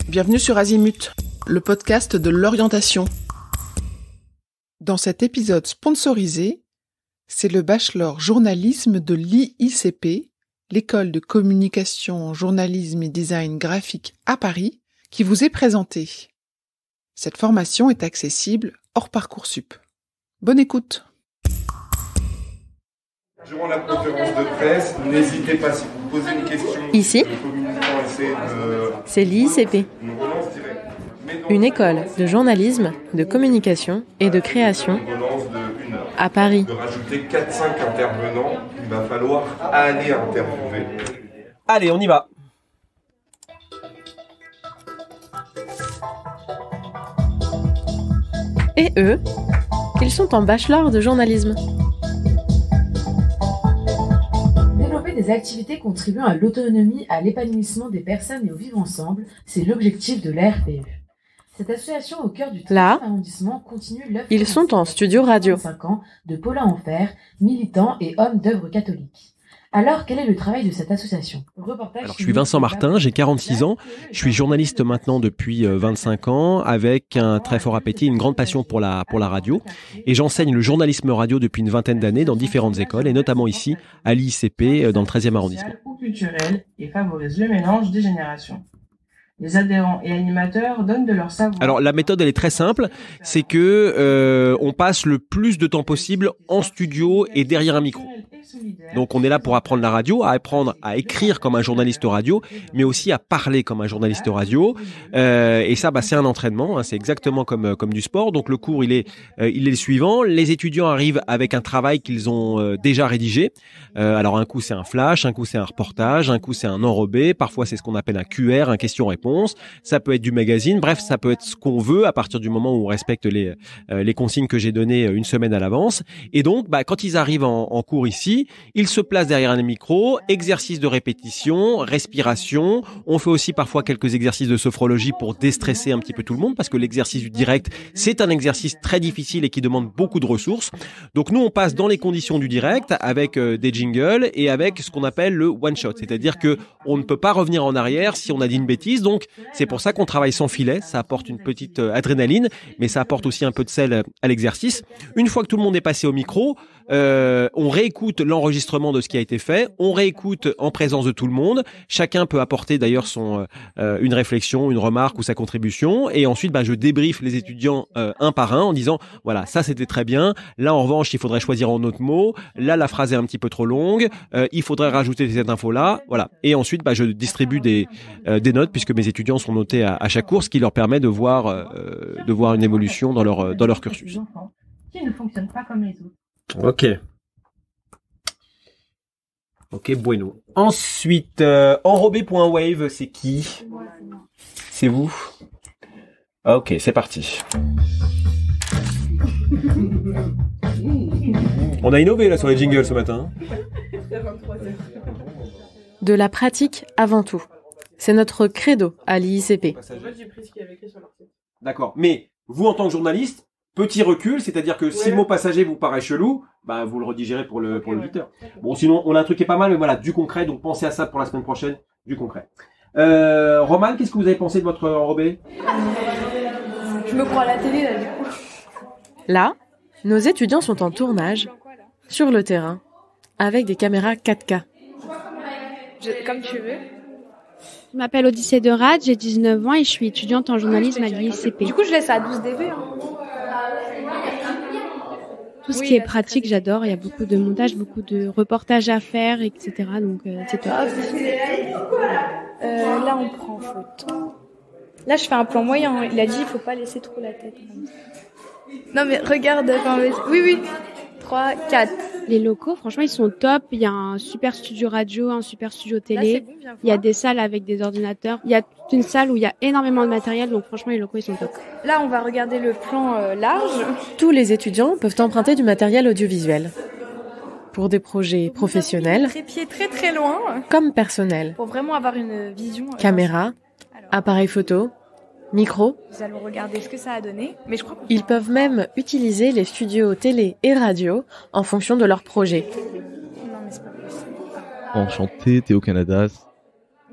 Bienvenue sur Azimut, le podcast de l'orientation. Dans cet épisode sponsorisé, c'est le bachelor journalisme de l'IICP, l'école de communication, journalisme et design graphique à Paris, qui vous est présenté. Cette formation est accessible hors Parcoursup. Bonne écoute. Durant la conférence de presse, n'hésitez pas si vous posez une question. Ici, c'est l'IICP, une école de journalisme, de communication et de création à Paris. De rajouter 4-5 intervenants, il va falloir aller interviewer. Allez, on y va. Et eux, ils sont en bachelor de journalisme. Développer des activités contribuant à l'autonomie, à l'épanouissement des personnes et au vivre ensemble, c'est l'objectif de la RPE. Cette association au cœur du 13e arrondissement continue l'œuvre. Ils sont en studio radio. 5 ans de Paulin Enfer, militant et homme d'œuvre catholique. Alors, quel est le travail de cette association ? Alors, je suis Vincent Martin, j'ai 46 ans, je suis journaliste maintenant depuis 25 ans, avec un très fort appétit, une grande passion pour la radio, et j'enseigne le journalisme radio depuis une vingtaine d'années dans différentes écoles, et notamment ici, à l'IICP, dans le 13e arrondissement. Ou culturel, et favorise le mélange des générations. Les adhérents et animateurs donnent de leur savoir. Alors la méthode elle est très simple, c'est que on passe le plus de temps possible en studio et derrière un micro. Donc on est là pour apprendre la radio, à apprendre à écrire comme un journaliste radio, mais aussi à parler comme un journaliste radio. Et ça, c'est un entraînement, hein, c'est exactement comme du sport. Donc le cours il est le suivant. Les étudiants arrivent avec un travail qu'ils ont déjà rédigé. Alors un coup c'est un flash, un coup c'est un reportage, un coup c'est un enrobé. Parfois c'est ce qu'on appelle un QR, un question-réponse. Ça peut être du magazine. Bref, ça peut être ce qu'on veut à partir du moment où on respecte les consignes que j'ai données une semaine à l'avance. Et donc, quand ils arrivent en cours ici, ils se placent derrière un micro, exercice de répétition, respiration. On fait aussi parfois quelques exercices de sophrologie pour déstresser un petit peu tout le monde parce que l'exercice du direct, c'est un exercice très difficile et qui demande beaucoup de ressources. Donc nous, on passe dans les conditions du direct avec des jingles et avec ce qu'on appelle le one shot. C'est-à-dire que on ne peut pas revenir en arrière si on a dit une bêtise. Donc c'est pour ça qu'on travaille sans filet. Ça apporte une petite adrénaline, mais ça apporte aussi un peu de sel à l'exercice. Une fois que tout le monde est passé au micro, on réécoute l'enregistrement de ce qui a été fait, on réécoute en présence de tout le monde. Chacun peut apporter d'ailleurs une réflexion, une remarque ou sa contribution. Et ensuite, je débriefe les étudiants un par un en disant voilà, ça c'était très bien. Là en revanche, il faudrait choisir un autre mot. Là, la phrase est un petit peu trop longue. Il faudrait rajouter cette info-là. Voilà. Et ensuite, je distribue des notes puisque mes étudiants sont notés à chaque cours, ce qui leur permet de voir une évolution dans leur cursus. Qui ne fonctionnent pas comme les autres. Ok, bueno. Ensuite, enrobé.wave, c'est qui ? C'est vous ? Ok, c'est parti. On a innové là sur les jingles ce matin. De la pratique avant tout. C'est notre credo à l'IICP. D'accord, mais vous en tant que journaliste, petit recul, c'est-à-dire que si le mot passager vous paraît chelou, vous le rédigérez pour l'auditeur. Bon, sinon, on a un truc qui est pas mal, mais voilà, du concret, donc pensez à ça pour la semaine prochaine, du concret. Romane, qu'est-ce que vous avez pensé de votre enrobé ? Je me crois à la télé, là, du coup. Là, nos étudiants sont en tournage, sur le terrain, avec des caméras 4K. Comme tu veux. Je m'appelle Odyssée de Rade, j'ai 19 ans et je suis étudiante en journalisme à l'IICP. Du coup, je laisse à 12 DV. Tout ce qui est pratique, j'adore. Il y a beaucoup de montage, beaucoup de reportages à faire, etc. Donc, c'est top. Là, on prend photo. Là, je fais un plan moyen. Il a dit, il faut pas laisser trop la tête. Non, mais regarde. Oui. 3, 4. Les locaux, franchement, ils sont top. Il y a un super studio radio, un super studio télé. Là, c'est bon, il y a des salles avec des ordinateurs. Il y a toute une salle où il y a énormément de matériel. Donc, franchement, les locaux, ils sont top. Là, on va regarder le plan large. Tous les étudiants peuvent emprunter du matériel audiovisuel. Pour des projets professionnels. Trépied très très loin. Comme personnels. Pour vraiment avoir une vision. Caméra, appareil photo, micro. Nous allons regarder ce que ça a donné. Mais je crois Ils peuvent même utiliser les studios télé et radio en fonction de leur projet. Non, mais c'est pas possible. Enchanté, Théo Canadas.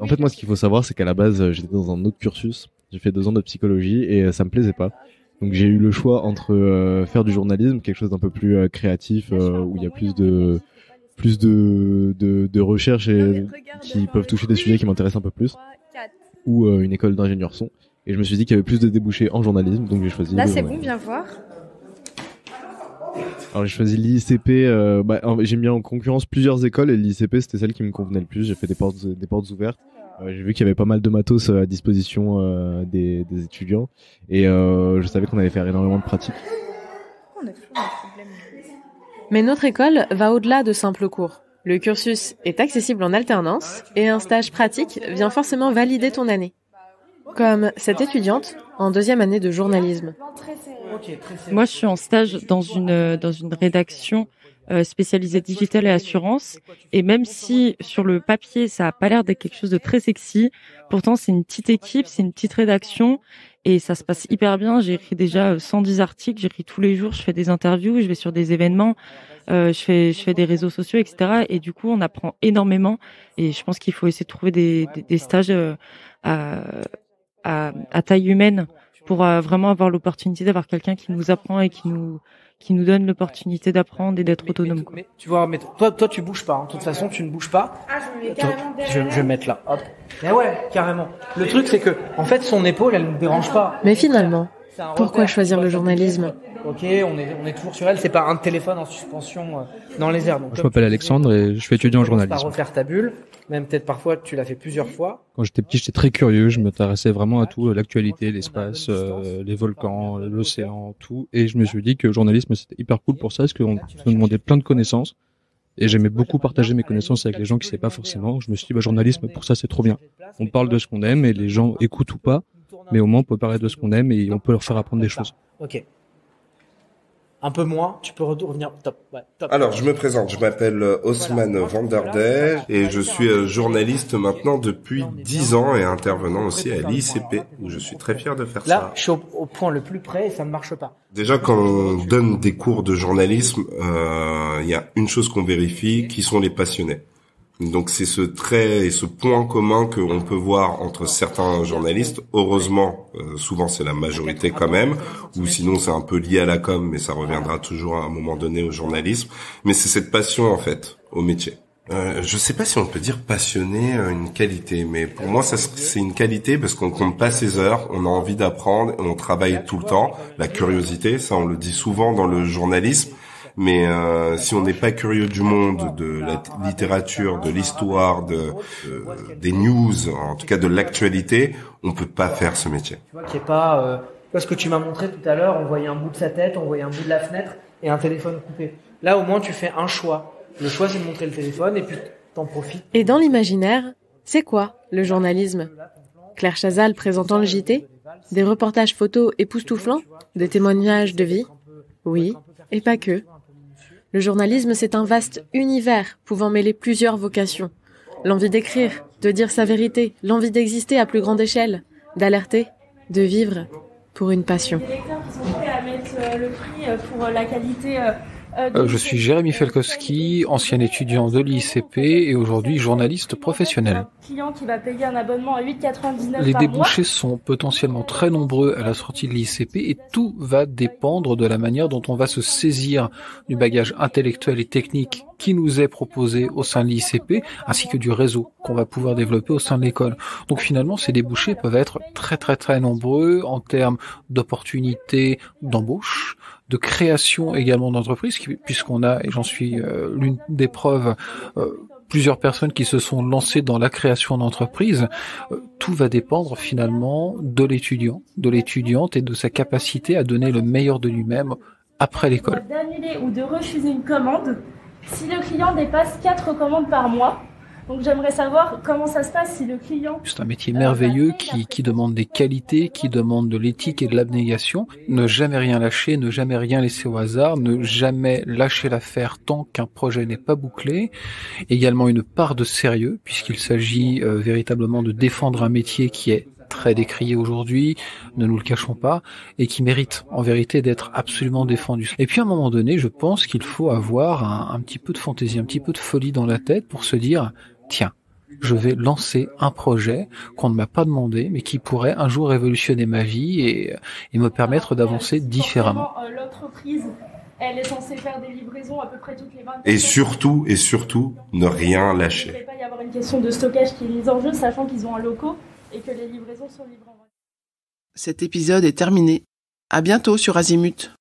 En fait, moi, ce qu'il faut savoir, c'est qu'à la base, j'étais dans un autre cursus. J'ai fait 2 ans de psychologie et ça me plaisait pas. Donc j'ai eu le choix entre faire du journalisme, quelque chose d'un peu plus créatif, où il y a plus de recherches et qui peuvent toucher des sujets qui m'intéressent un peu plus, ou une école d'ingénieur son. Et je me suis dit qu'il y avait plus de débouchés en journalisme, donc j'ai choisi. Là, c'est bon, viens voir. Alors j'ai choisi l'ICP. J'ai mis en concurrence plusieurs écoles et l'ICP c'était celle qui me convenait le plus. J'ai fait des portes ouvertes. J'ai vu qu'il y avait pas mal de matos à disposition des étudiants et je savais qu'on allait faire énormément de pratiques. Mais notre école va au-delà de simples cours. Le cursus est accessible en alternance et un stage pratique vient forcément valider ton année. Comme cette étudiante en 2e année de journalisme. Moi, je suis en stage dans une rédaction spécialisée digital et assurance. Et même si sur le papier, ça a pas l'air d'être quelque chose de très sexy, pourtant c'est une petite équipe, c'est une petite rédaction et ça se passe hyper bien. J'ai écrit déjà 110 articles, j'écris tous les jours, je fais des interviews, je vais sur des événements, je fais des réseaux sociaux, etc. Et du coup, on apprend énormément. Et je pense qu'il faut essayer de trouver des stages à taille humaine pour vraiment avoir l'opportunité d'avoir quelqu'un qui nous apprend et qui nous donne l'opportunité d'apprendre et d'être autonome. Quoi. Mais tu vois, toi tu bouges pas. Hein. De toute façon, tu ne bouges pas. Ah, je me mets carrément derrière. Je vais mettre là. Hop. Mais ouais, carrément. Le truc, c'est que, en fait, son épaule, elle ne dérange pas. Mais finalement, pourquoi choisir le journalisme ? Ok, on est toujours sur elle. C'est pas un téléphone en suspension dans les airs. Donc, je m'appelle Alexandre et je suis étudiant en journalisme. Tu vas refaire ta bulle. Même peut-être parfois tu l'as fait plusieurs fois. Quand j'étais petit, j'étais très curieux, je m'intéressais vraiment à tout, l'actualité, l'espace, les volcans, l'océan, tout. Et je me suis dit que le journalisme c'était hyper cool pour ça, parce qu'on me demandait plein de connaissances. Et j'aimais beaucoup partager mes connaissances avec les gens qui ne savaient pas forcément. Je me suis dit, journalisme, pour ça c'est trop bien. On parle de ce qu'on aime et les gens écoutent ou pas, mais au moins on peut parler de ce qu'on aime et on peut leur faire apprendre des choses. Ok. Un peu moins, tu peux revenir. Top. Ouais, top. Alors, je me présente, je m'appelle Osman Vanderdeg et je suis journaliste maintenant depuis 10 ans et intervenant aussi à l'ICP où je suis très fier de faire ça. Là, je suis au point le plus près et ça ne marche pas. Déjà, quand on donne des cours de journalisme, il y a une chose qu'on vérifie, qui sont les passionnés. Donc c'est ce trait et ce point commun qu'on peut voir entre certains journalistes. Heureusement, souvent c'est la majorité quand même, ou sinon c'est un peu lié à la com, mais ça reviendra toujours à un moment donné au journalisme. Mais c'est cette passion en fait au métier. Je sais pas si on peut dire passionné une qualité, mais pour moi ça c'est une qualité parce qu'on compte pas ses heures, on a envie d'apprendre et on travaille tout le temps. La curiosité, ça on le dit souvent dans le journalisme. Mais si on n'est pas curieux du monde, de la littérature, de l'histoire, des news, en tout cas de l'actualité, on peut pas faire ce métier. Tu vois qu'il n'y a pas ce que tu m'as montré tout à l'heure, on voyait un bout de sa tête, on voyait un bout de la fenêtre et un téléphone coupé. Là au moins tu fais un choix. Le choix c'est de montrer le téléphone et puis t'en profites. Et dans l'imaginaire, c'est quoi le journalisme ? Claire Chazal présentant le JT ? Des reportages photos époustouflants ? Des témoignages de vie ? Oui, et pas que. Le journalisme, c'est un vaste univers pouvant mêler plusieurs vocations. L'envie d'écrire, de dire sa vérité, l'envie d'exister à plus grande échelle, d'alerter, de vivre pour une passion. Les lecteurs qui sont prêts à mettre le prix pour la qualité. Je suis Jérémy Felkowski, ancien étudiant de l'ICP et aujourd'hui journaliste professionnel. Client qui va payer un abonnement à 8,99 Les par débouchés mois. sont potentiellement très nombreux à la sortie de l'ICP et tout va dépendre de la manière dont on va se saisir du bagage intellectuel et technique qui nous est proposé au sein de l'ICP ainsi que du réseau qu'on va pouvoir développer au sein de l'école. Donc finalement, ces débouchés peuvent être très très très nombreux en termes d'opportunités d'embauche, de création également d'entreprises, puisqu'on a, et j'en suis l'une des preuves, plusieurs personnes qui se sont lancées dans la création d'entreprises. Tout va dépendre finalement de l'étudiant, de l'étudiante et de sa capacité à donner le meilleur de lui-même après l'école. D'annuler ou de refuser une commande si le client dépasse 4 commandes par mois. Donc j'aimerais savoir comment ça se passe si le client... C'est un métier merveilleux qui demande des qualités, qui demande de l'éthique et de l'abnégation. Ne jamais rien lâcher, ne jamais rien laisser au hasard, ne jamais lâcher l'affaire tant qu'un projet n'est pas bouclé. Également une part de sérieux, puisqu'il s'agit véritablement de défendre un métier qui est très décrié aujourd'hui, ne nous le cachons pas, et qui mérite en vérité d'être absolument défendu. Et puis à un moment donné, je pense qu'il faut avoir un petit peu de fantaisie, un petit peu de folie dans la tête pour se dire, tiens, je vais lancer un projet qu'on ne m'a pas demandé, mais qui pourrait un jour révolutionner ma vie et me permettre d'avancer différemment. L'entreprise, elle est censée faire des livraisons à peu près toutes les 24 heures. Et surtout, ne rien lâcher. Il ne peut pas y avoir une question de stockage qui est mise en jeu, sachant qu'ils ont un loco et que les livraisons sont livrées en... Cet épisode est terminé. À bientôt sur Azimut.